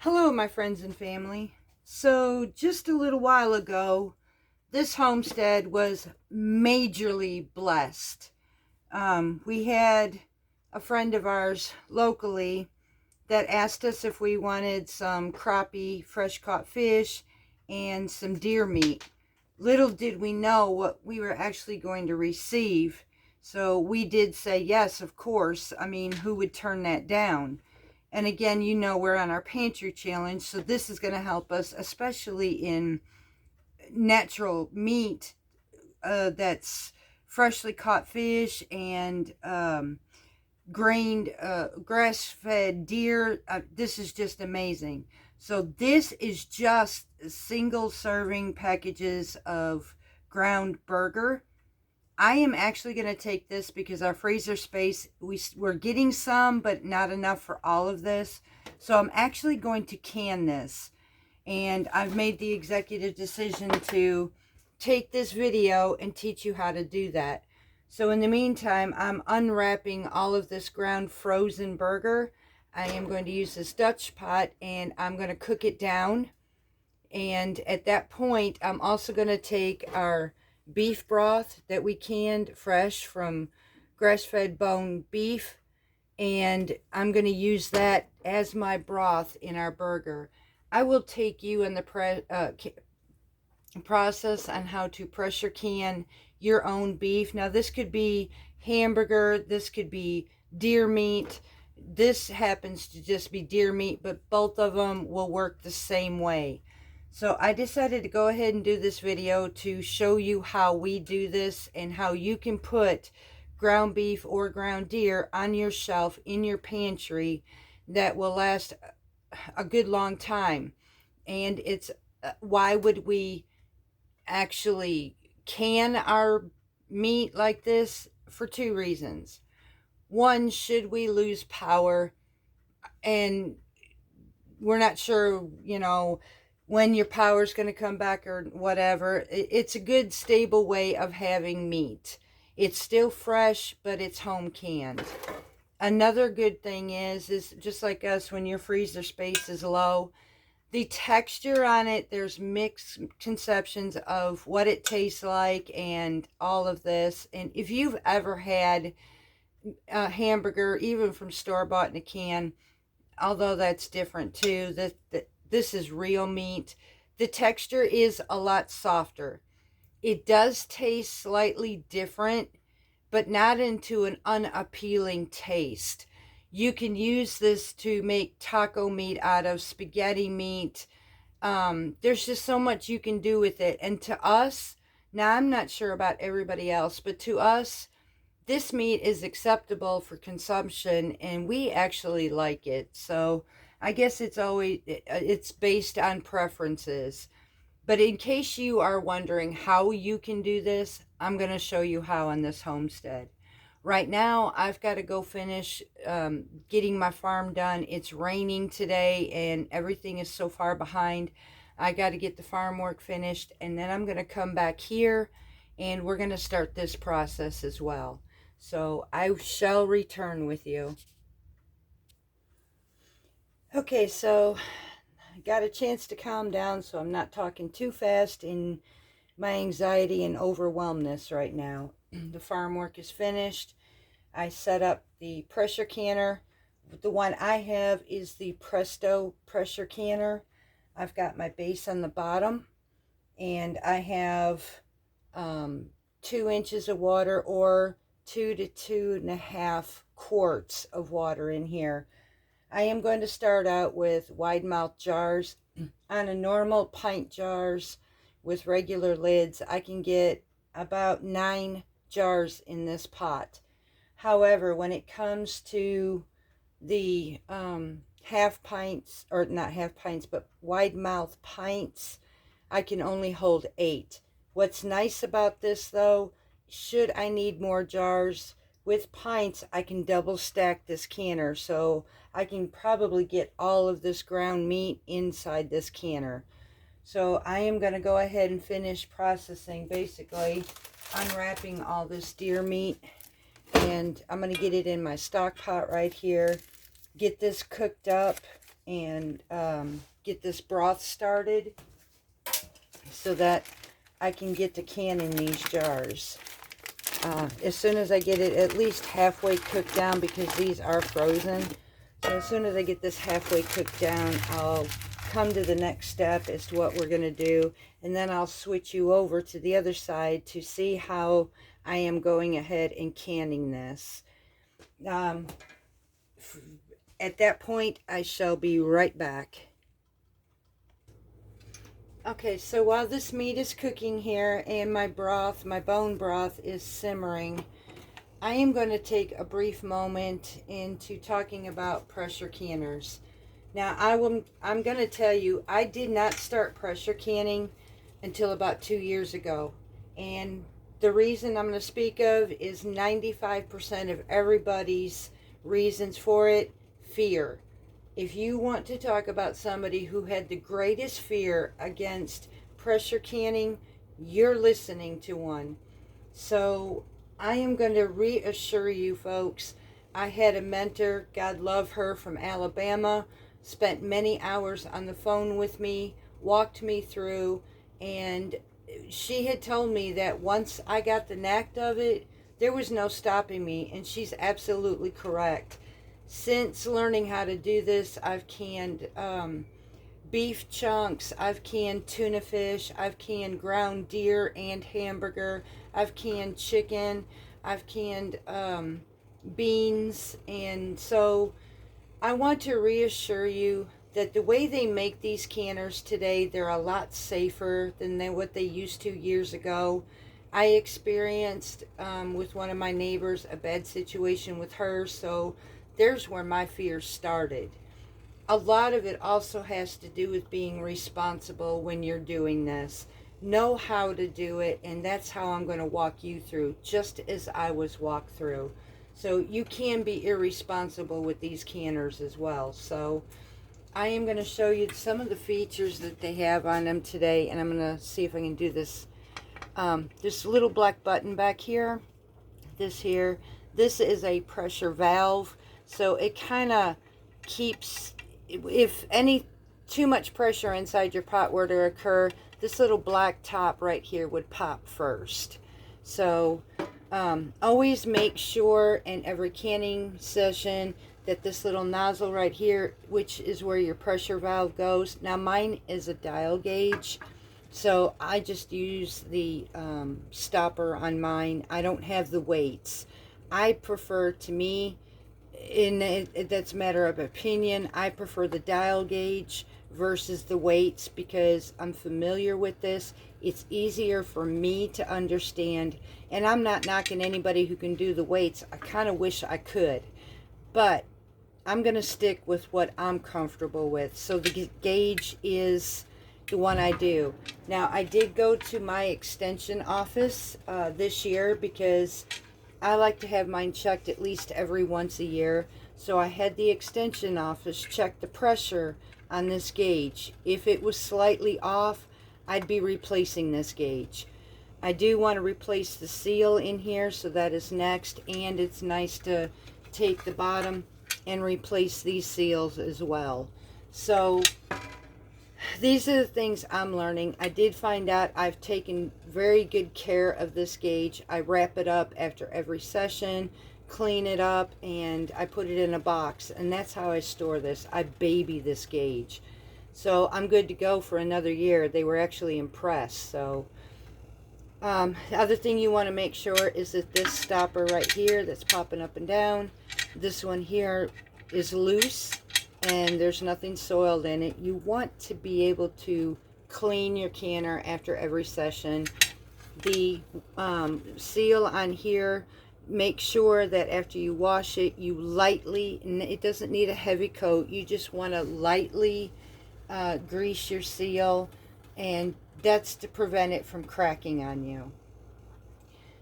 Hello, my friends and family. So, just a little while ago, this homestead was majorly blessed. We had a friend of ours locally that asked us if we wanted some crappie, fresh caught fish, and some deer meat. Little did we know what we were actually going to receive. So, we did say yes, of course. I mean, who would turn that down? And again, we're on our pantry challenge, so this is going to help us, especially in natural meat that's freshly caught fish and grained, grass-fed deer. This is just amazing. So this is just single serving packages of ground burger. I am actually going to take this because our freezer space, we're getting some, but not enough for all of this. So I'm actually going to can this. And I've made the executive decision to take this video and teach you how to do that. So in the meantime, I'm unwrapping all of this ground frozen burger. I am going to use this Dutch pot and I'm going to cook it down. And at that point, I'm also going to take our beef broth that we canned fresh from grass-fed bone beef, and I'm going to use that as my broth in our burger. I will take you in the process on how to pressure can your own beef. Now this could be hamburger, this could be deer meat. This happens to just be deer meat, but both of them will work the same way. So I decided to go ahead and do this video to show you how we do this and how you can put ground beef or ground deer on your shelf in your pantry that will last a good long time. And it's why would we actually can our meat like this? For two reasons. One, should we lose power and we're not sure, when your power's going to come back or whatever, it's a good stable way of having meat. It's still fresh, but it's home canned. Another good thing is just like us, when your freezer space is low, the texture on it, there's mixed conceptions of what it tastes like and all of this. And if you've ever had a hamburger, even from store-bought in a can, although that's different too, this is real meat. The texture is a lot softer. It does taste slightly different, but not into an unappealing taste. You can use this to make taco meat out of, spaghetti meat. There's just so much you can do with it. And to us, now I'm not sure about everybody else, but to us, this meat is acceptable for consumption and we actually like it. So I guess it's based on preferences. But in case you are wondering how you can do this, I'm going to show you how on this homestead. Right now, I've got to go finish getting my farm done. It's raining today and everything is so far behind. I got to get the farm work finished, and then I'm going to come back here and we're going to start this process as well. So I shall return with you. Okay, so I got a chance to calm down, so I'm not talking too fast in my anxiety and overwhelmness right now. The farm work is finished. I set up the pressure canner. The one I have is the Presto pressure canner. I've got my base on the bottom, and I have 2 inches of water, or 2 to 2.5 quarts of water in here. I am going to start out with wide mouth jars. On a normal pint jars with regular lids, I can get about 9 jars in this pot. However, when it comes to the half pints, or not half pints, but wide mouth pints, I can only hold 8. What's nice about this though, should I need more jars with pints, I can double stack this canner, so I can probably get all of this ground meat inside this canner. So I am going to go ahead and finish processing, basically unwrapping all this deer meat, and I'm going to get it in my stock pot right here, get this cooked up, and get this broth started so that I can get to canning these jars. As soon as I get it at least halfway cooked down, because these are frozen. So as soon as I get this halfway cooked down, I'll come to the next step as to what we're going to do. And then I'll switch you over to the other side to see how I am going ahead and canning this. At that point, I shall be right back. Okay, so while this meat is cooking here and my broth, my bone broth, is simmering, I am going to take a brief moment into talking about pressure canners. Now, I'm going to tell you, I did not start pressure canning until about 2 years ago. And the reason I'm going to speak of is 95% of everybody's reasons for it, fear. If you want to talk about somebody who had the greatest fear against pressure canning, you're listening to one. So I am going to reassure you folks, I had a mentor, God love her, from Alabama, spent many hours on the phone with me, walked me through, and she had told me that once I got the knack of it, there was no stopping me, and she's absolutely correct. Since learning how to do this, I've canned beef chunks, I've canned tuna fish, I've canned ground deer and hamburger, I've canned chicken, I've canned beans. And so I want to reassure you that the way they make these canners today, they're a lot safer than what they used to years ago. I experienced with one of my neighbors a bad situation with her, so there's where my fears started. A lot of it also has to do with being responsible when you're doing this. Know how to do it, and that's how I'm going to walk you through, just as I was walked through. So you can be irresponsible with these canners as well. So I am going to show you some of the features that they have on them today, and I'm going to see if I can do this. This little black button back here, this is a pressure valve. So it kind of keeps, if any too much pressure inside your pot were to occur, this little black top right here would pop first. So always make sure in every canning session that this little nozzle right here, which is where your pressure valve goes. Now mine is a dial gauge, so I just use the stopper on mine. I don't have the weights. I prefer, to me, that's a matter of opinion, I prefer the dial gauge versus the weights because I'm familiar with this. It's easier for me to understand, and I'm not knocking anybody who can do the weights. I kind of wish I could, but I'm going to stick with what I'm comfortable with. So the gauge is the one I do. Now, I did go to my extension office this year because I like to have mine checked at least every once a year. So I had the extension office check the pressure on this gauge. If it was slightly off, I'd be replacing this gauge. I do want to replace the seal in here, so that is next. And it's nice to take the bottom and replace these seals as well. So these are the things I'm learning. I did find out I've taken very good care of this gauge. I wrap it up after every session, clean it up, and I put it in a box. And that's how I store this. I baby this gauge. So I'm good to go for another year. They were actually impressed. So the other thing you want to make sure is that this stopper right here that's popping up and down, this one here is loose and there's nothing soiled in it. You want to be able to clean your canner after every session. The seal on here, make sure that after you wash it, you lightly, and it doesn't need a heavy coat, you just want to lightly grease your seal, and that's to prevent it from cracking on you.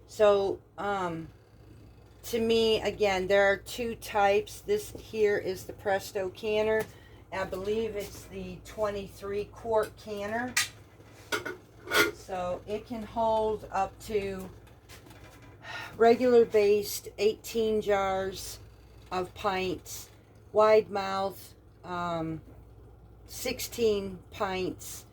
So to me, again, there are two types. This here is the Presto canner. I believe it's the 23 quart canner. So it can hold up to regular based 18 jars of pints, wide mouth, 16 pints.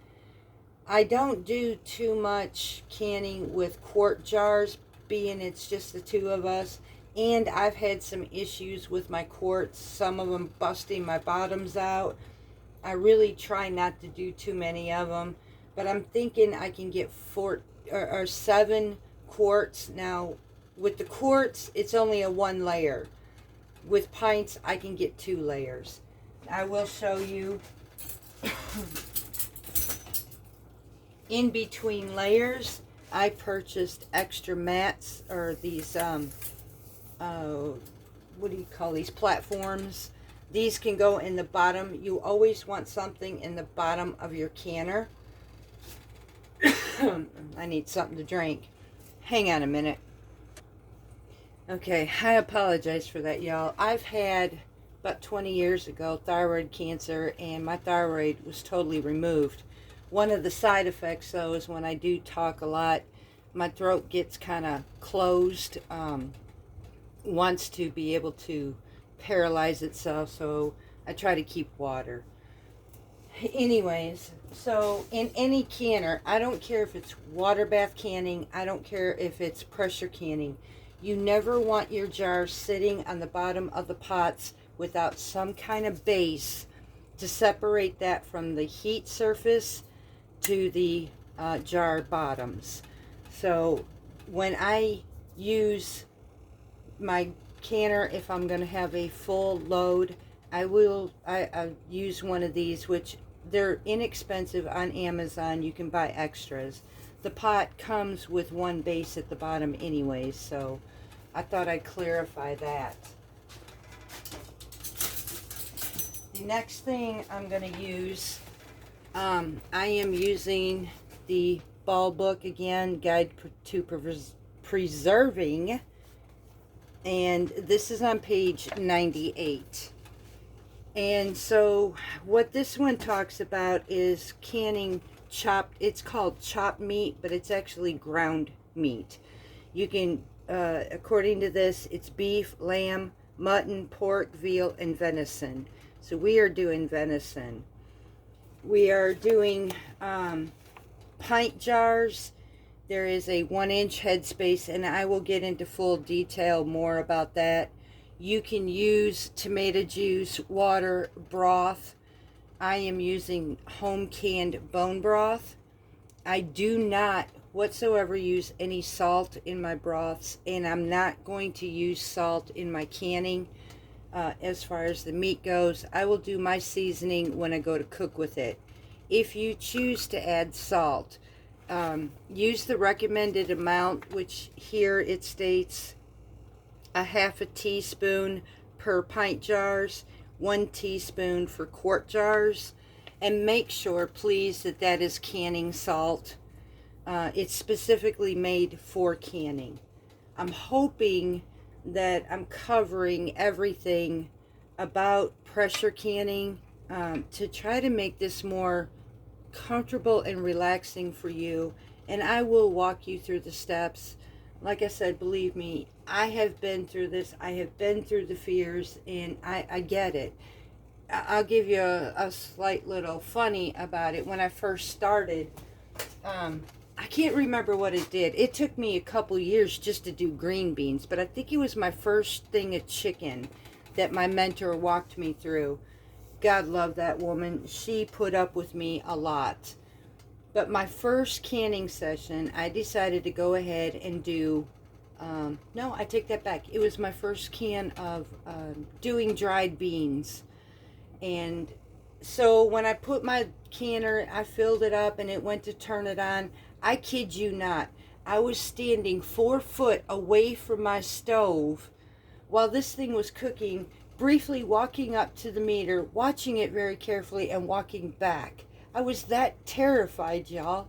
I don't do too much canning with quart jars, being it's just the two of us. And I've had some issues with my quarts, some of them busting my bottoms out. I really try not to do too many of them, but I'm thinking I can get 7 quarts. Now, with the quarts, it's only a 1 layer. With pints, I can get 2 layers. I will show you in between layers. I purchased extra mats, or these what do you call these, platforms. These can go in the bottom. You always want something in the bottom of your canner. I need something to drink. Hang on a minute. Okay, I apologize for that, y'all. I've had, about 20 years ago, thyroid cancer, and my thyroid was totally removed. One of the side effects, though, is when I do talk a lot, my throat gets kind of closed, wants to be able to paralyze itself, so I try to keep water. Anyways, so in any canner, I don't care if it's water bath canning, I don't care if it's pressure canning, you never want your jars sitting on the bottom of the pots without some kind of base to separate that from the heat surface to the jar bottoms. So when I use my canner, if I'm going to have a full load, I use one of these, which they're inexpensive on Amazon. You can buy extras. The pot comes with one base at the bottom anyways, so I thought I'd clarify that. The next thing I'm going to use, I am using the Ball Book again, Guide to Preserving, and this is on page 98. And so what this one talks about is canning chopped, it's called chopped meat, but it's actually ground meat. You can, according to this, it's beef, lamb, mutton, pork, veal, and venison. So we are doing venison. We are doing pint jars. There is a 1-inch headspace, and I will get into full detail more about that. You can use tomato juice, water, broth. I am using home canned bone broth. I do not whatsoever use any salt in my broths, and I'm not going to use salt in my canning. As far as the meat goes, I will do my seasoning when I go to cook with it. If you choose to add salt, use the recommended amount, which here it states a half a teaspoon per pint jars, 1 teaspoon for quart jars, and make sure, please, that that is canning salt. It's specifically made for canning. I'm hoping that I'm covering everything about pressure canning to try to make this more comfortable and relaxing for you, and I will walk you through the steps. Like I said, believe me, I have been through this. I have been through the fears, and I get it. I'll give you a slight little funny about it. When I first started, I can't remember what it did. It took me a couple years just to do green beans, but I think it was my first thing of chicken that my mentor walked me through. God love that woman. She put up with me a lot. But my first canning session, I decided to go ahead and do, no, I take that back. It was my first can of doing dried beans. And so when I put my canner, I filled it up and it went to turn it on. I kid you not, I was standing 4 foot away from my stove while this thing was cooking, briefly walking up to the meter, watching it very carefully, and walking back. I was that terrified, y'all.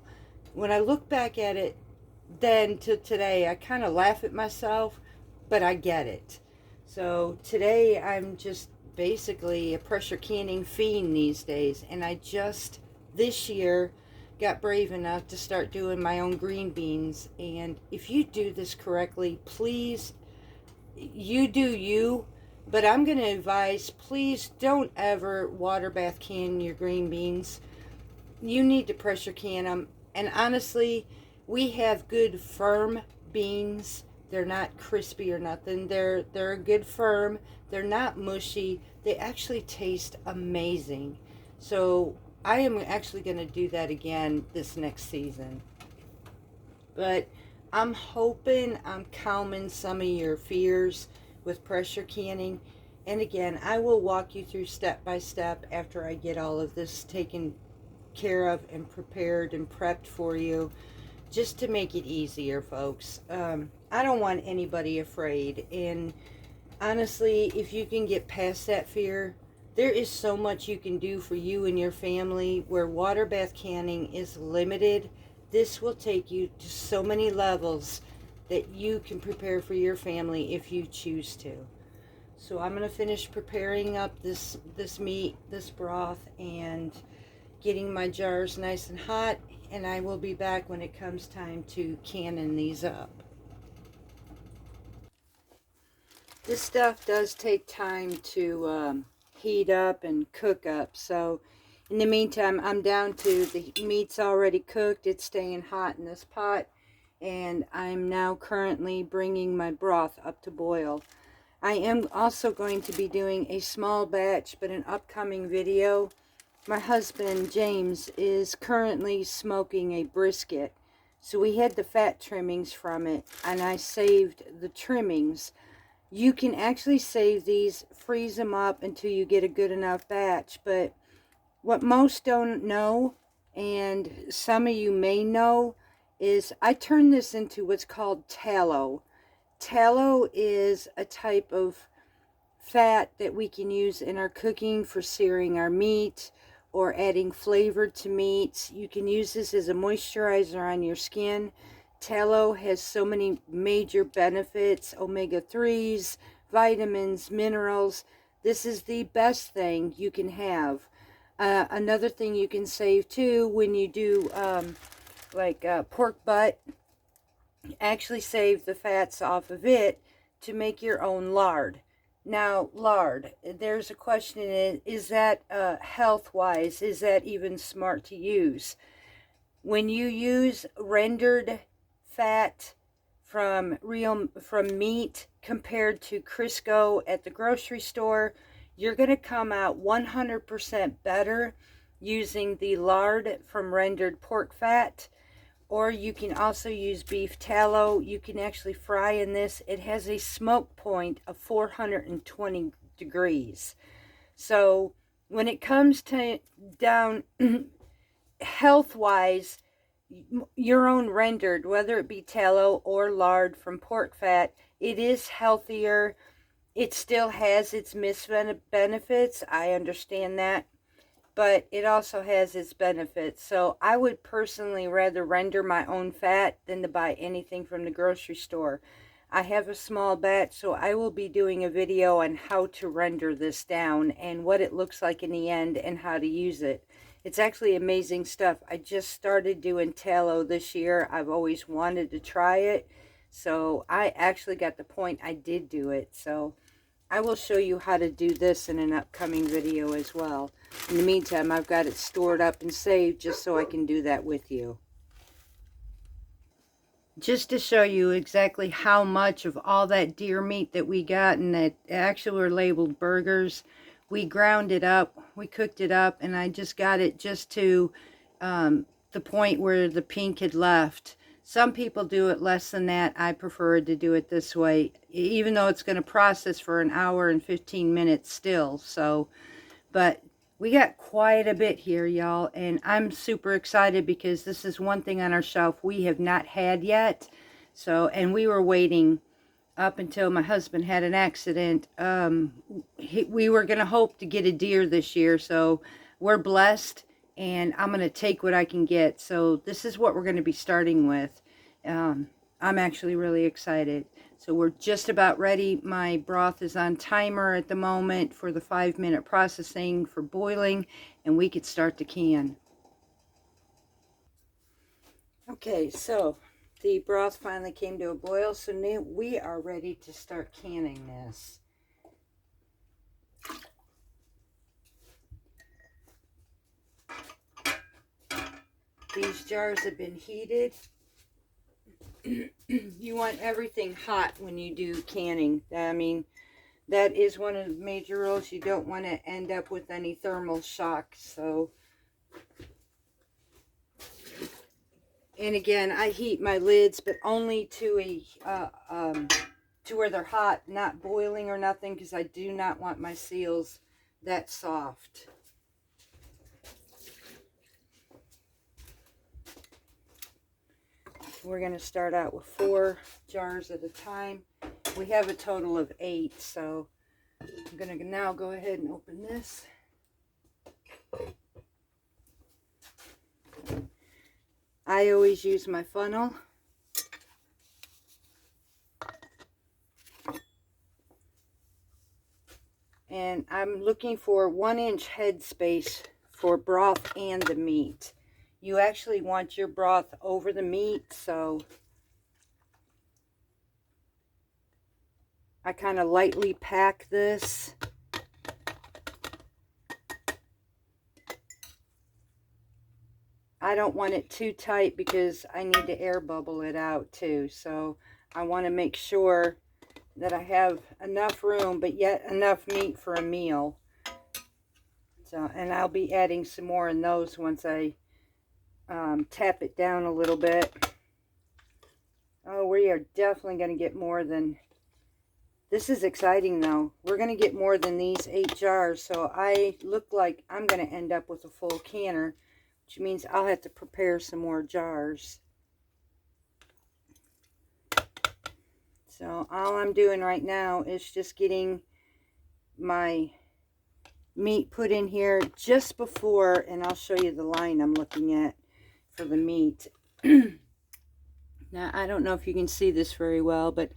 When I look back at it then to today, I kind of laugh at myself, but I get it. So today I'm just basically a pressure canning fiend these days, and I just this year got brave enough to start doing my own green beans. And if you do this correctly, please, you do you. But I'm going to advise, please don't ever water bath can your green beans. You need to pressure can them. And honestly, we have good firm beans. They're not crispy or nothing. They're good firm. They're not mushy. They actually taste amazing. So I am actually going to do that again this next season. But I'm hoping I'm calming some of your fears with pressure canning. And again, I will walk you through step by step after I get all of this taken care of and prepared and prepped for you, just to make it easier, folks. I don't want anybody afraid. And honestly, if you can get past that fear, there is so much you can do for you and your family. Where water bath canning is limited, this will take you to so many levels that you can prepare for your family if you choose to. So I'm going to finish preparing up this meat, this broth, and getting my jars nice and hot, and I will be back when it comes time to canning these up. This stuff does take time to heat up and cook up, so in the meantime, I'm down to the meat's already cooked. It's staying hot in this pot, and I'm now currently bringing my broth up to boil. I am also going to be doing a small batch, but an upcoming video. My husband, James, is currently smoking a brisket. So we had the fat trimmings from it, and I saved the trimmings. You can actually save these, freeze them up until you get a good enough batch. But what most don't know, and some of you may know, is I turned this into what's called tallow. Tallow is a type of fat that we can use in our cooking for searing our meat or adding flavor to meats. You can use this as a moisturizer on your skin. Tallow has so many major benefits: omega-3s, vitamins, minerals. This is the best thing you can have. Another thing you can save too, when you do pork butt, actually save the fats off of it to make your own lard. Now, lard, there's a question, is that health-wise, is that even smart to use? When you use rendered fat from meat compared to Crisco at the grocery store, you're going to come out 100% better using the lard from rendered pork fat. Or you can also use beef tallow. You can actually fry in this. It has a smoke point of 420 degrees. So when it comes to down health-wise, your own rendered, whether it be tallow or lard from pork fat, it is healthier. It still has its benefits. I understand that. But it also has its benefits. So I would personally rather render my own fat than to buy anything from the grocery store. I have a small batch, so I will be doing a video on how to render this down and what it looks like in the end and how to use it. It's actually amazing stuff. I just started doing tallow this year. I've always wanted to try it. So I actually got the point I did do it. So I will show you how to do this in an upcoming video as well. In the meantime, I've got it stored up and saved just so I can do that with you. Just to show you exactly how much of all that deer meat that we got, and that actually were labeled burgers, we ground it up, we cooked it up, and I just got it just to the point where the pink had left. Some people do it less than that. I prefer to do it this way, even though it's going to process for an hour and 15 minutes still. So, but we got quite a bit here, y'all, and I'm super excited because this is one thing on our shelf we have not had yet. So, and we were waiting up until my husband had an accident. We were going to hope to get a deer this year, so we're blessed, and I'm going to take what I can get. So this is what we're going to be starting with. I'm actually really excited. So we're just about ready. My broth is on timer at the moment for the 5-minute processing for boiling, and we could start to can. Okay, so the broth finally came to a boil, so now we are ready to start canning this. these jars have been heated. You want everything hot when you do canning. I mean, that is one of the major rules. You don't want to end up with any thermal shock. So, and again, I heat my lids, but only to to where they're hot, not boiling or nothing, because I do not want my seals that soft. We're going to start out with 4 jars at a time. We have a total of 8, so I'm going to now go ahead and open this. I always use my funnel. And I'm looking for 1-inch head space for broth and the meat. You actually want your broth over the meat, so I kind of lightly pack this. I don't want it too tight because I need to air bubble it out too. So I want to make sure that I have enough room, but yet enough meat for a meal. So, and I'll be adding some more in those once I tap it down a little bit. Oh, we are definitely going to get more than... This is exciting though. We're going to get more than these 8 jars. So I look like I'm going to end up with a full canner, which means I'll have to prepare some more jars. So all I'm doing right now is just getting my meat put in here just before, and I'll show you the line I'm looking at for the meat. Now, I don't know if you can see this very well, but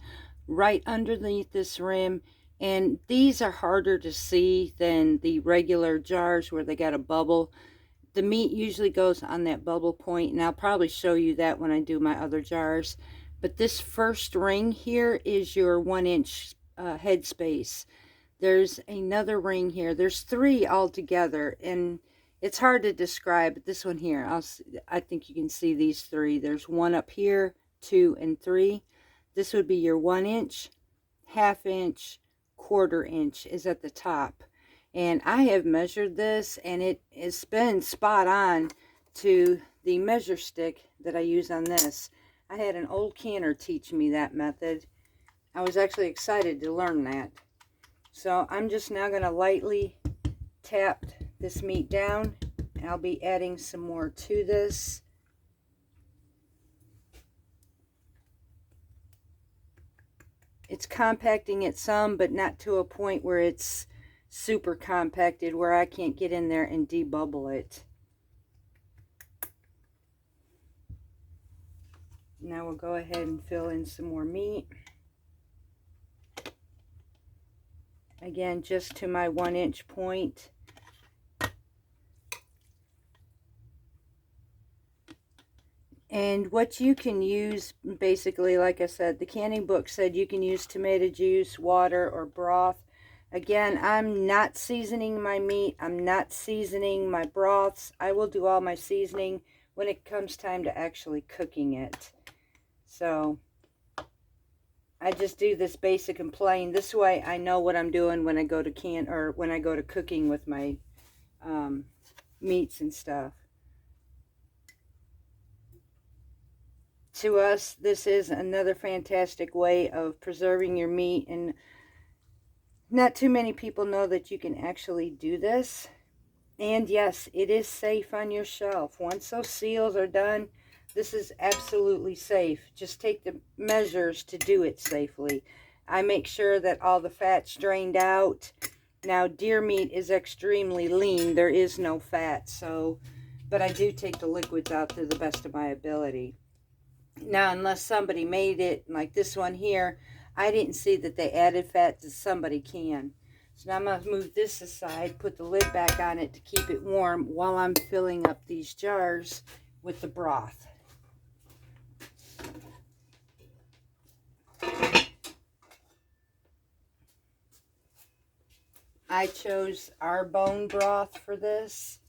right underneath this rim, and these are harder to see than the regular jars where they got a bubble. The meat usually goes on that bubble point, and I'll probably show you that when I do my other jars. But this first ring here is your 1-inch head space. There's another ring here. There's 3 altogether, and it's hard to describe. But this one here, I think you can see these 3. There's 1 up here, 2, and 3. This would be your 1-inch, 1/2 inch, 1/4 inch is at the top. And I have measured this, and it's been spot on to the measure stick that I use on this. I had an old canner teach me that method. I was actually excited to learn that. So I'm just now going to lightly tap this meat down. I'll be adding some more to this. It's compacting it some, but not to a point where it's super compacted where I can't get in there and debubble it. Now we'll go ahead and fill in some more meat. Again, just to my 1-inch point. And what you can use, basically, like I said, the canning book said you can use tomato juice, water, or broth. Again, I'm not seasoning my meat. I'm not seasoning my broths. I will do all my seasoning when it comes time to actually cooking it. So I just do this basic and plain. This way I know what I'm doing when I go to when I go to cooking with my meats and stuff. To us, this is another fantastic way of preserving your meat, and not too many people know that you can actually do this. And yes, it is safe on your shelf. Once those seals are done, this is absolutely safe. Just take the measures to do it safely. I make sure that all the fat's drained out. Now, deer meat is extremely lean. There is no fat, but I do take the liquids out to the best of my ability. Now, unless somebody made it, like this one here, I didn't see that they added fat, that somebody can. So now I'm going to move this aside, put the lid back on it to keep it warm while I'm filling up these jars with the broth. I chose our bone broth for this.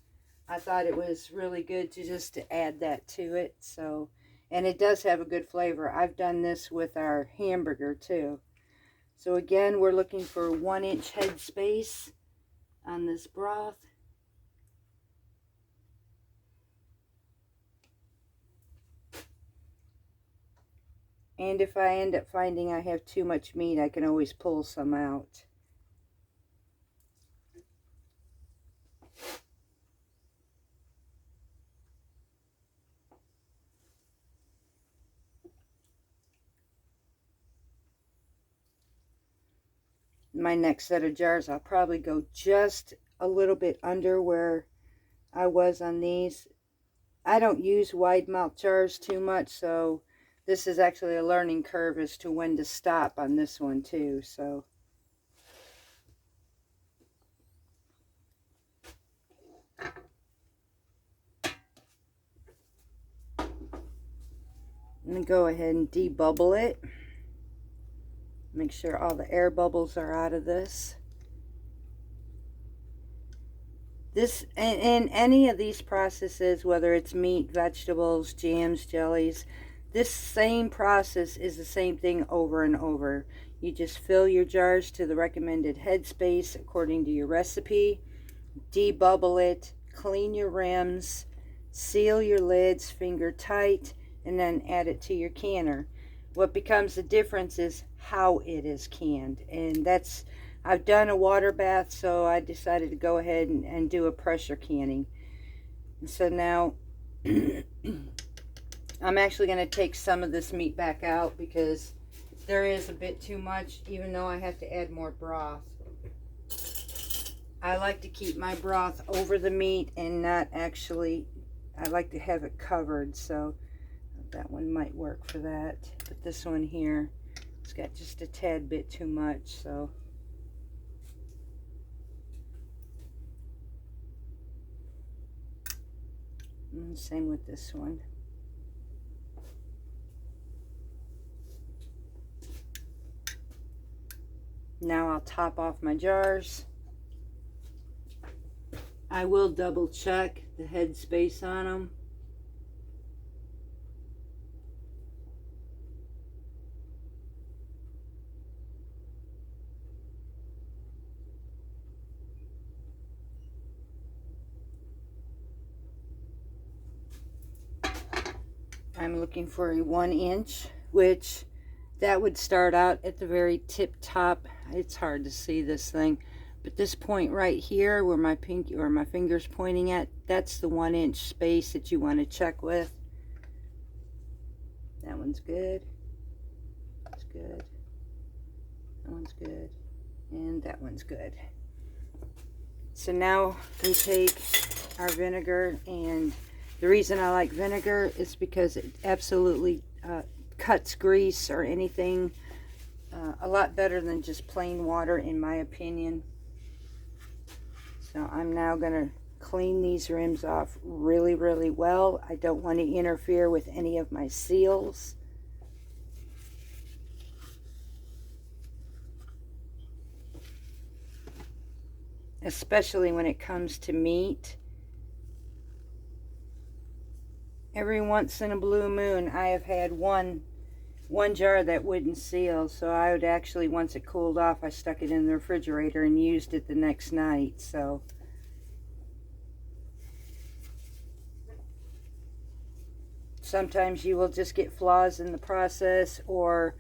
I thought it was really good to just to add that to it. So, and it does have a good flavor. I've done this with our hamburger too. So again, we're looking for 1-inch head space on this broth. And if I end up finding I have too much meat, I can always pull some out. My next set of jars, I'll probably go just a little bit under where I was on these. I don't use wide mouth jars too much, so this is actually a learning curve as to when to stop on this one too. So I'm going to go ahead and debubble it. Make sure all the air bubbles are out of this. This, in any of these processes, whether it's meat, vegetables, jams, jellies, this same process is the same thing over and over. You just fill your jars to the recommended headspace according to your recipe, debubble it, clean your rims, seal your lids finger tight, and then add it to your canner. What becomes the difference is how it is canned, and that's, I've done a water bath, so I decided to go ahead and do a pressure canning. And so now I'm actually going to take some of this meat back out because there is a bit too much, even though I have to add more broth. I like to keep my broth over the meat and not actually, I like to have it covered, so that one might work for that. But this one here, it's got just a tad bit too much, so. And same with this one. Now I'll top off my jars. I will double check the head space on them. I'm looking for a 1-inch, which that would start out at the very tip top. It's hard to see this thing, but this point right here where my pinky or my finger's pointing at, that's the 1-inch space that you want to check with. That one's good. That's good. That one's good. And that one's good. So now we take our vinegar, and the reason I like vinegar is because it absolutely cuts grease or anything a lot better than just plain water, in my opinion. So I'm now going to clean these rims off really, really well. I don't want to interfere with any of my seals. Especially when it comes to meat. Every once in a blue moon, I have had one jar that wouldn't seal, so I would actually, once it cooled off, I stuck it in the refrigerator and used it the next night. So sometimes you will just get flaws in the process, or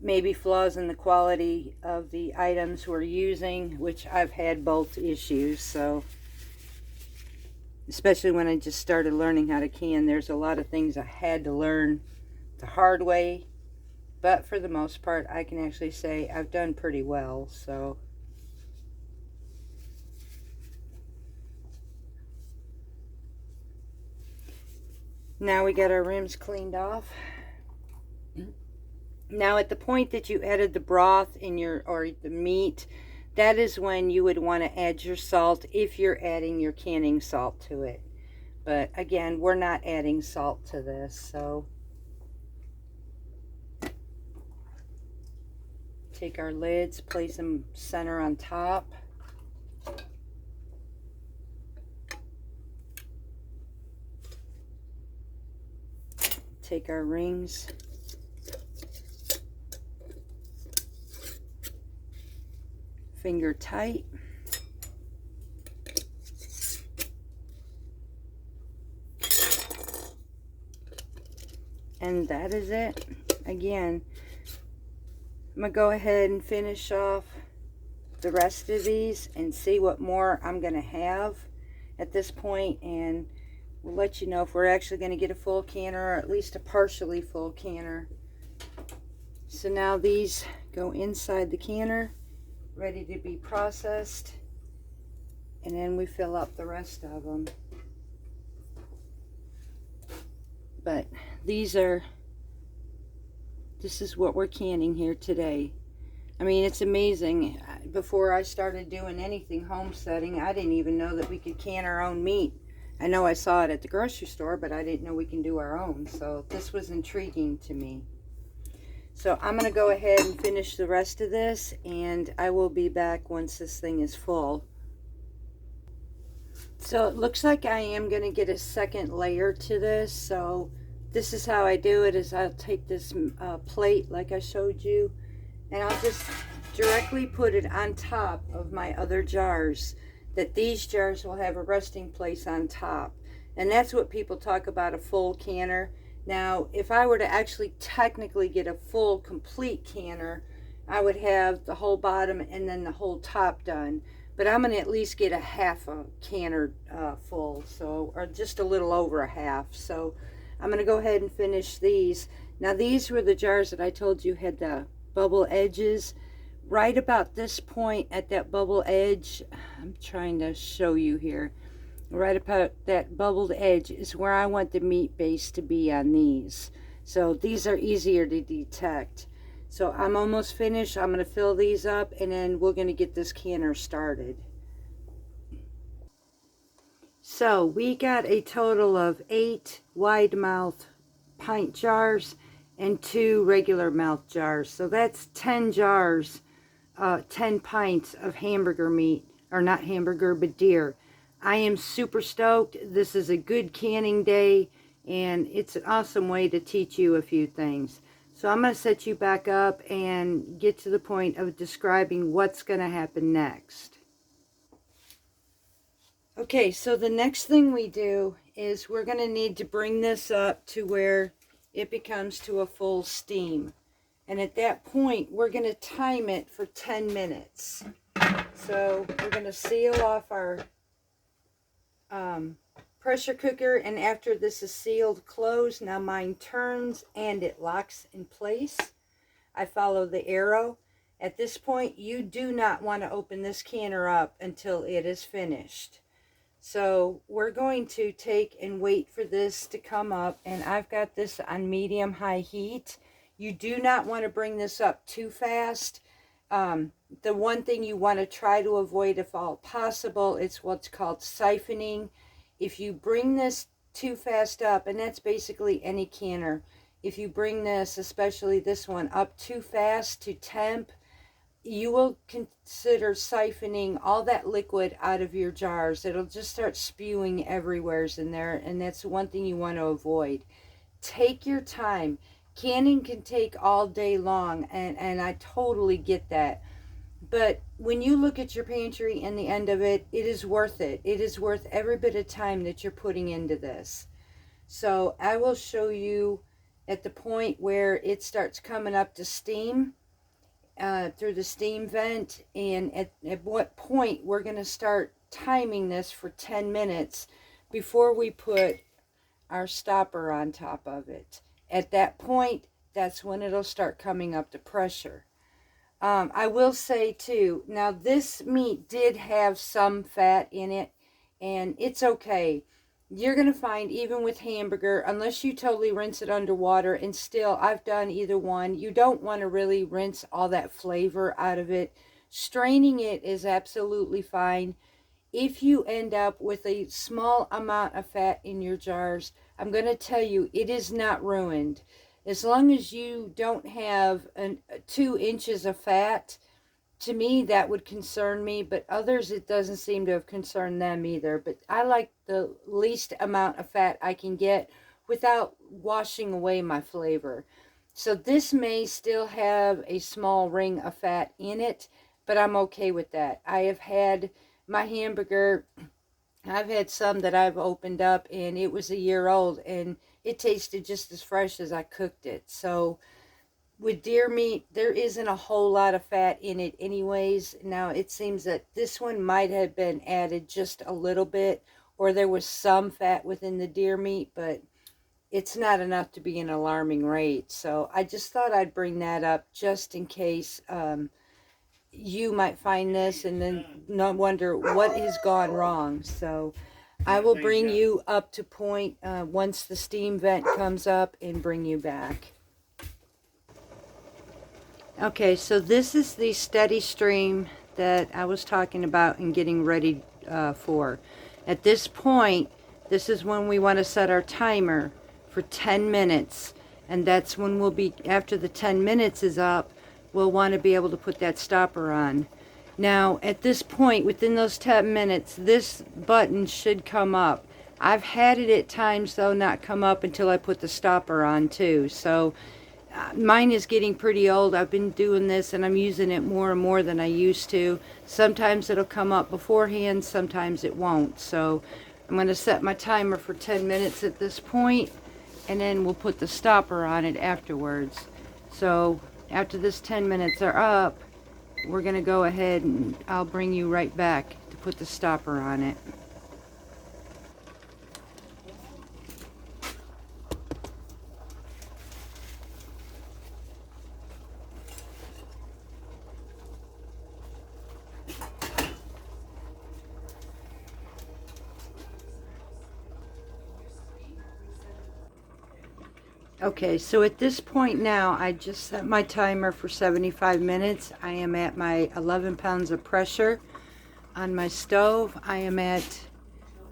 maybe flaws in the quality of the items we're using, which I've had both issues. So especially when I just started learning how to can, there's a lot of things I had to learn the hard way, but for the most part I can actually say I've done pretty well. So now we got our rims cleaned off. Now at the point that you added the broth in your, or the meat, that is when you would want to add your salt, if you're adding your canning salt to it. But again, we're not adding salt to this, so take our lids, place them center on top. take our rings. Finger tight. And that is it. Again, I'm going to go ahead and finish off the rest of these and see what more I'm going to have at this point, and we'll let you know if we're actually going to get a full canner, or at least a partially full canner. So now these go inside the canner, ready to be processed, and then we fill up the rest of them. But this is what we're canning here today. I mean, it's amazing. Before I started doing anything homesteading, I didn't even know that we could can our own meat. I know I saw it at the grocery store, but I didn't know we can do our own. So this was intriguing to me. So I'm going to go ahead and finish the rest of this, and I will be back once this thing is full. So it looks like I am going to get a second layer to this. So this is how I do it, is I'll take this plate like I showed you, and I'll just directly put it on top of my other jars, that these jars will have a resting place on top. And that's what people talk about, a full canner. Now, if I were to actually technically get a full, complete canner, I would have the whole bottom and then the whole top done. But I'm going to at least get a half a canner full, so, or just a little over a half. So I'm going to go ahead and finish these. Now, these were the jars that I told you had the bubble edges. Right about this point at that bubble edge, I'm trying to show you here. Right about that bubbled edge is where I want the meat base to be on these. So these are easier to detect. So I'm almost finished. I'm going to fill these up, and then we're going to get this canner started. So we got a total of 8 wide mouth pint jars and 2 regular mouth jars. So that's 10 jars, 10 pints of hamburger meat, or not hamburger, but deer. I am super stoked. This is a good canning day, and it's an awesome way to teach you a few things. So I'm going to set you back up and get to the point of describing what's going to happen next. Okay, so the next thing we do is we're going to need to bring this up to where it becomes to a full steam. And at that point, we're going to time it for 10 minutes. So we're going to seal off our pressure cooker, and after this is sealed closed, now mine turns and it locks in place. I follow the arrow. At this point, you do not want to open this canner up until it is finished. So we're going to take and wait for this to come up, and I've got this on medium-high heat. You do not want to bring this up too fast. The one thing you want to try to avoid, if all possible, is what's called siphoning. If you bring this too fast up, and that's basically any canner, if you bring this, especially this one, up too fast to temp, you will consider siphoning all that liquid out of your jars. It'll just start spewing everywhere in there, and that's one thing you want to avoid. Take your time. Canning can take all day long, and I totally get that. But when you look at your pantry and the end of it, it is worth it. It is worth every bit of time that you're putting into this. So I will show you at the point where it starts coming up to steam through the steam vent, and at what point we're going to start timing this for 10 minutes before we put our stopper on top of it. At that point, that's when it'll start coming up to pressure. I will say too, now this meat did have some fat in it, and it's okay. You're going to find, even with hamburger, unless you totally rinse it underwater, and still, I've done either one, you don't want to really rinse all that flavor out of it. Straining it is absolutely fine. If you end up with a small amount of fat in your jars, I'm going to tell you, it is not ruined. As long as you don't have 2 inches of fat, to me, that would concern me, but others, it doesn't seem to have concerned them either. But I like the least amount of fat I can get without washing away my flavor. So this may still have a small ring of fat in it, but I'm okay with that. I have had my hamburger, I've had some that I've opened up and it was a year old and it tasted just as fresh as I cooked it. So with deer meat, there isn't a whole lot of fat in it anyways. Now, it seems that this one might have been added just a little bit, or there was some fat within the deer meat, but it's not enough to be an alarming rate. So I just thought I'd bring that up just in case you might find this and then not wonder what has gone wrong. So I will bring you up to point once the steam vent comes up and bring you back. Okay, so this is the steady stream that I was talking about and getting ready for. At this point, this is when we want to set our timer for 10 minutes. And that's when we'll be, after the 10 minutes is up, we'll want to be able to put that stopper on. Now, at this point, within those 10 minutes, this button should come up. I've had it at times, though, not come up until I put the stopper on, too. So mine is getting pretty old. I've been doing this and I'm using it more and more than I used to. Sometimes it'll come up beforehand, sometimes it won't. So I'm going to set my timer for 10 minutes at this point, and then we'll put the stopper on it afterwards. So after this 10 minutes are up, we're going to go ahead and I'll bring you right back to put the stopper on it. Okay, so at this point now, I just set my timer for 75 minutes. I am at my 11 pounds of pressure on my stove. I am at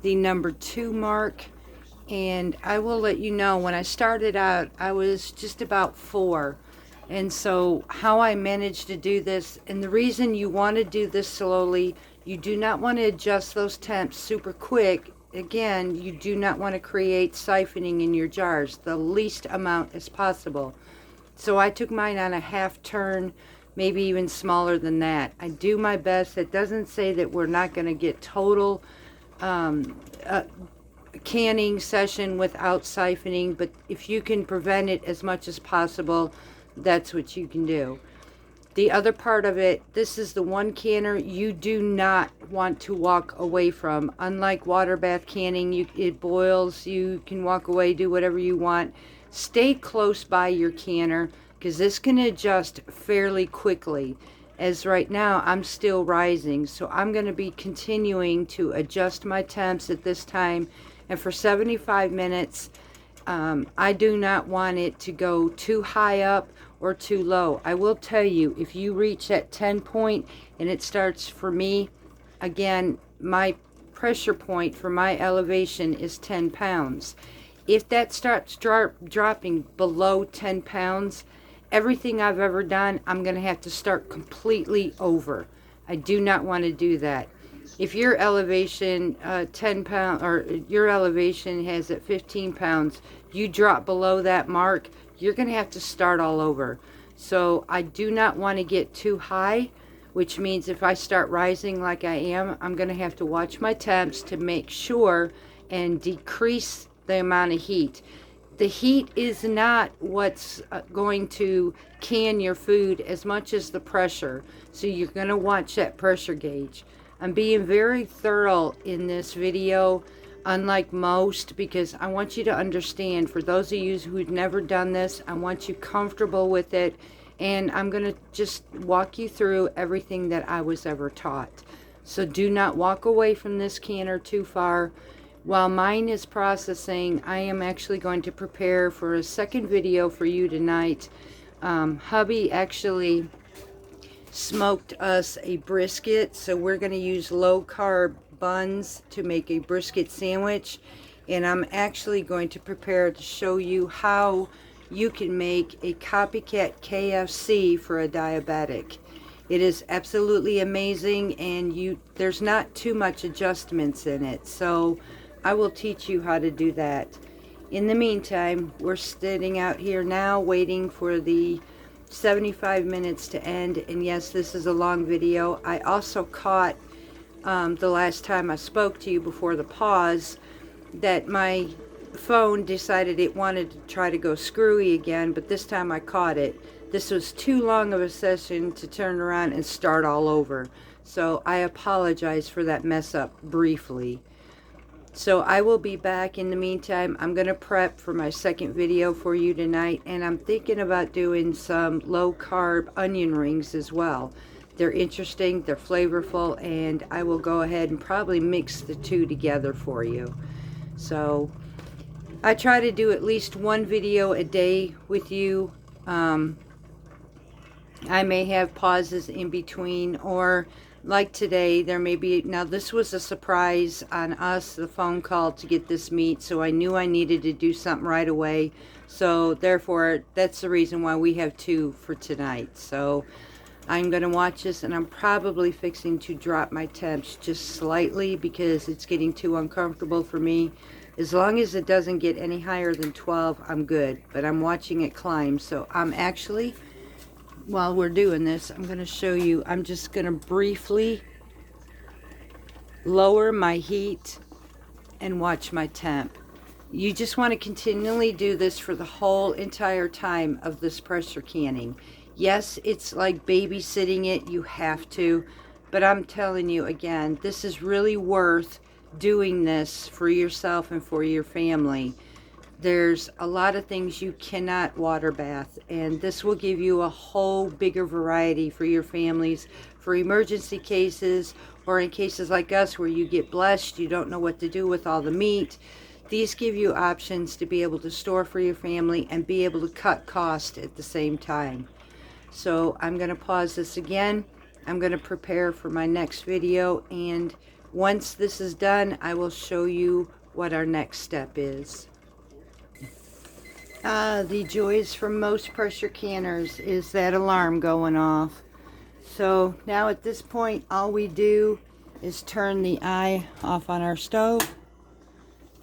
the number 2 mark, and I will let you know, when I started out, I was just about 4. And so how I managed to do this, and the reason you want to do this slowly, you do not want to adjust those temps super quick. Again, you do not want to create siphoning in your jars, the least amount as possible. So I took mine on a half turn, maybe even smaller than that. I do my best. It doesn't say that we're not going to get total canning session without siphoning, but if you can prevent it as much as possible, that's what you can do. The other part of it, this is the one canner you do not want to walk away from. Unlike water bath canning, it boils, you can walk away, do whatever you want. Stay close by your canner, because this can adjust fairly quickly. As right now, I'm still rising, so I'm going to be continuing to adjust my temps at this time. And for 75 minutes, I do not want it to go too high up or too low. I will tell you, if you reach that 10 point and it starts, for me, again, my pressure point for my elevation is 10 pounds. If that starts dropping below 10 pounds, everything I've ever done, I'm going to have to start completely over. I do not want to do that. If your elevation 10 pounds, or your elevation has at 15 pounds, you drop below that mark, you're going to have to start all over. So I do not want to get too high, which means if I start rising like I am, I'm going to have to watch my temps to make sure and decrease the amount of heat. The heat is not what's going to can your food as much as the pressure. So you're going to watch that pressure gauge. I'm being very thorough in this video, unlike most, because I want you to understand, for those of you who've never done this, I want you comfortable with it, and I'm going to just walk you through everything that I was ever taught. So do not walk away from this canner too far. While mine is processing, I am actually going to prepare for a second video for you tonight. Hubby actually smoked us a brisket, so we're going to use low carb buns to make a brisket sandwich, and I'm actually going to prepare to show you how you can make a copycat KFC for a diabetic. It is absolutely amazing, and there's not too much adjustments in it, so I will teach you how to do that. In the meantime, we're sitting out here now waiting for the 75 minutes to end. And yes, this is a long video. I also caught the last time I spoke to you before the pause that my phone decided it wanted to try to go screwy again, but this time I caught it. This was too long of a session to turn around and start all over. So I apologize for that mess up briefly. So I will be back. In the meantime, I'm going to prep for my second video for you tonight, and I'm thinking about doing some low-carb onion rings as well. They're interesting, they're flavorful, and I will go ahead and probably mix the two together for you. So I try to do at least one video a day with you. I may have pauses in between, or like today, there may be, now this was a surprise on us, the phone call to get this meat, so I knew I needed to do something right away. So therefore, that's the reason why we have two for tonight. So I'm going to watch this, and I'm probably fixing to drop my temps just slightly because it's getting too uncomfortable for me. As long as it doesn't get any higher than 12, I'm good. But I'm watching it climb. So I'm actually, while we're doing this, I'm going to show you, I'm just going to briefly lower my heat and watch my temp. You just want to continually do this for the whole entire time of this pressure canning. Yes, it's like babysitting it, you have to, but I'm telling you again, this is really worth doing this for yourself and for your family. There's a lot of things you cannot water bath, and this will give you a whole bigger variety for your families, for emergency cases, or in cases like us where you get blessed, you don't know what to do with all the meat. These give you options to be able to store for your family and be able to cut cost at the same time. So I'm going to pause this again. I'm going to prepare for my next video, and once this is done, I will show you what our next step is. The joys from most pressure canners is that alarm going off. So now at this point, all we do is turn the eye off on our stove,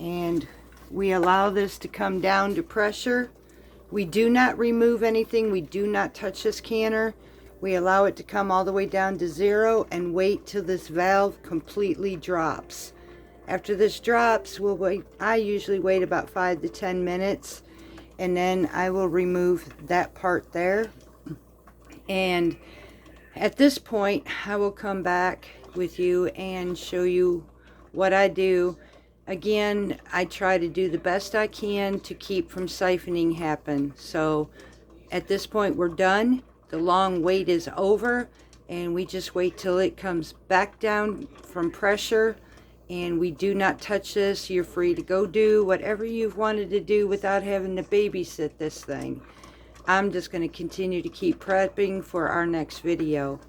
and we allow this to come down to pressure. We do not remove anything. We do not touch this canner. We allow it to come all the way down to 0 and wait till this valve completely drops. After this drops, we'll wait. I usually wait about 5 to 10 minutes, and then I will remove that part there. And at this point, I will come back with you and show you what I do. Again, I try to do the best I can to keep from siphoning happen. So at this point, we're done. The long wait is over, and we just wait till it comes back down from pressure, and we do not touch this. You're free to go do whatever you've wanted to do without having to babysit this thing. I'm just going to continue to keep prepping for our next video.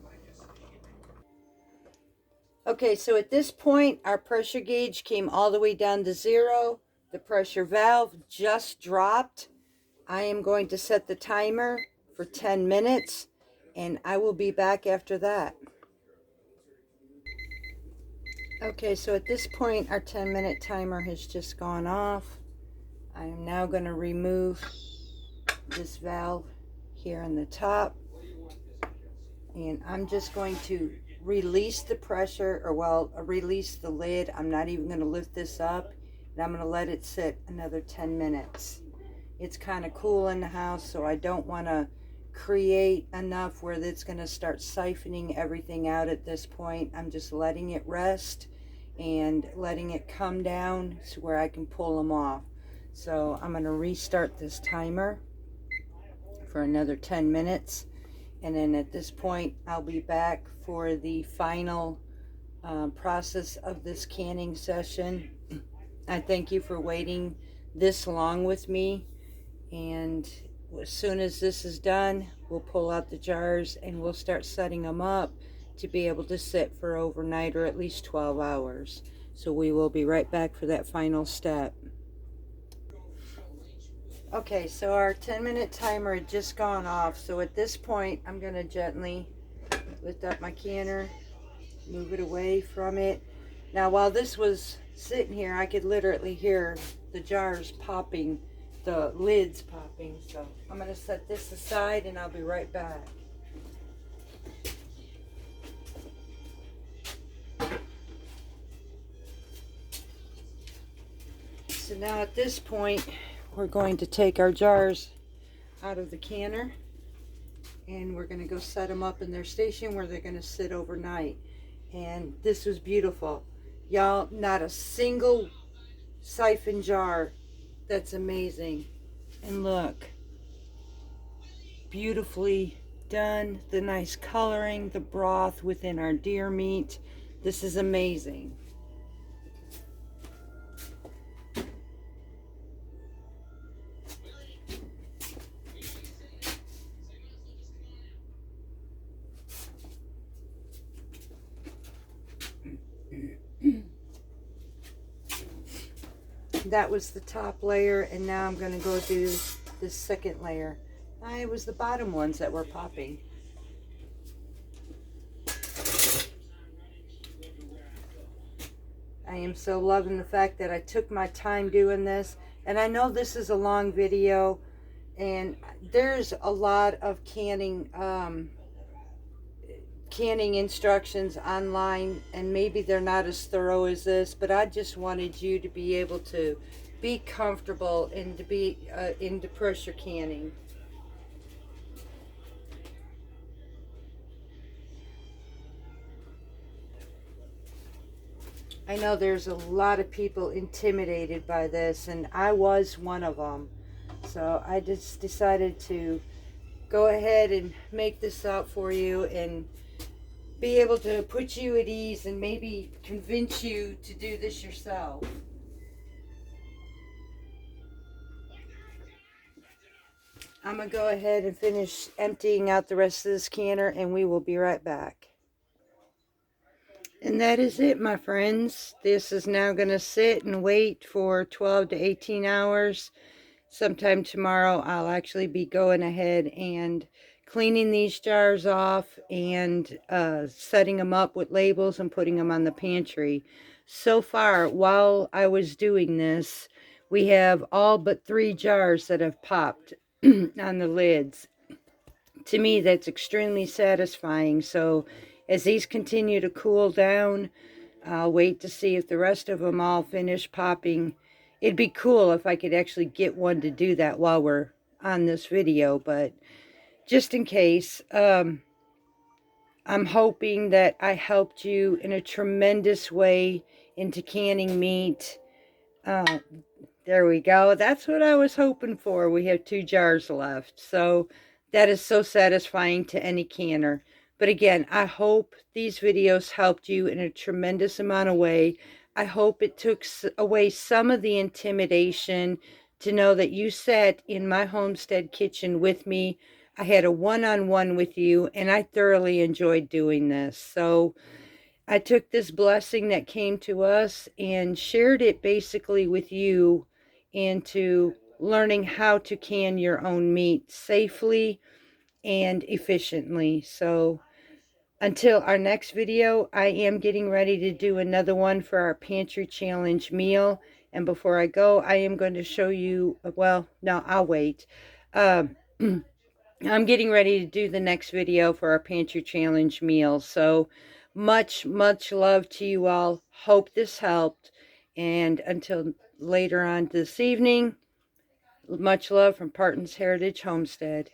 Okay, so at this point, our pressure gauge came all the way down to 0. The pressure valve just dropped. I am going to set the timer for 10 minutes, and I will be back after that. Okay, so at this point, our 10-minute timer has just gone off. I am now going to remove this valve here on the top, and I'm just going to release the pressure, or well, release the lid. I'm not even going to lift this up, and I'm going to let it sit another 10 minutes. It's kind of cool in the house, so I don't want to create enough where it's going to start siphoning everything out at this point. I'm just letting it rest and letting it come down to where I can pull them off. So I'm going to restart this timer for another 10 minutes. And then at this point, I'll be back for the final process of this canning session. I thank you for waiting this long with me. And as soon as this is done, we'll pull out the jars and we'll start setting them up to be able to sit for overnight, or at least 12 hours. So we will be right back for that final step. Okay, so our 10-minute timer had just gone off. So at this point, I'm going to gently lift up my canner, move it away from it. Now, while this was sitting here, I could literally hear the jars popping, the lids popping. So I'm going to set this aside and I'll be right back. So now at this point, we're going to take our jars out of the canner and we're going to go set them up in their station where they're going to sit overnight. And this was beautiful. Y'all, not a single siphon jar. That's amazing. And look, beautifully done. The nice coloring, the broth within our deer meat. This is amazing. That was the top layer, and now I'm going to go do this second layer. It was the bottom ones that were popping. I am so loving the fact that I took my time doing this, and I know this is a long video, and there's a lot of canning instructions online, and maybe they're not as thorough as this, but I just wanted you to be able to be comfortable and to be into pressure canning. I know there's a lot of people intimidated by this, and I was one of them. So I just decided to go ahead and make this out for you and be able to put you at ease and maybe convince you to do this yourself. I'm going to go ahead and finish emptying out the rest of this canner, and we will be right back. And that is it, my friends. This is now going to sit and wait for 12 to 18 hours. Sometime tomorrow I'll actually be going ahead and cleaning these jars off and setting them up with labels and putting them on the pantry. So far, while I was doing this, we have all but 3 jars that have popped on the lids. To me, that's extremely satisfying. So as these continue to cool down, I'll wait to see if the rest of them all finish popping. It'd be cool if I could actually get one to do that while we're on this video, but just in case, I'm hoping that I helped you in a tremendous way into canning meat. There we go. That's what I was hoping for. We have 2 jars left. So that is so satisfying to any canner. But again, I hope these videos helped you in a tremendous amount of way. I hope it took away some of the intimidation to know that you sat in my homestead kitchen with me. I had a one-on-one with you, and I thoroughly enjoyed doing this. So I took this blessing that came to us and shared it basically with you into learning how to can your own meat safely and efficiently. So until our next video, I am getting ready to do another one for our pantry challenge meal. And before I go, I am going to show you, well, no, I'll wait. I'm getting ready to do the next video for our pantry challenge meal. So much love to you all. Hope this helped. And until later on this evening, much love from Parton's Heritage Homestead.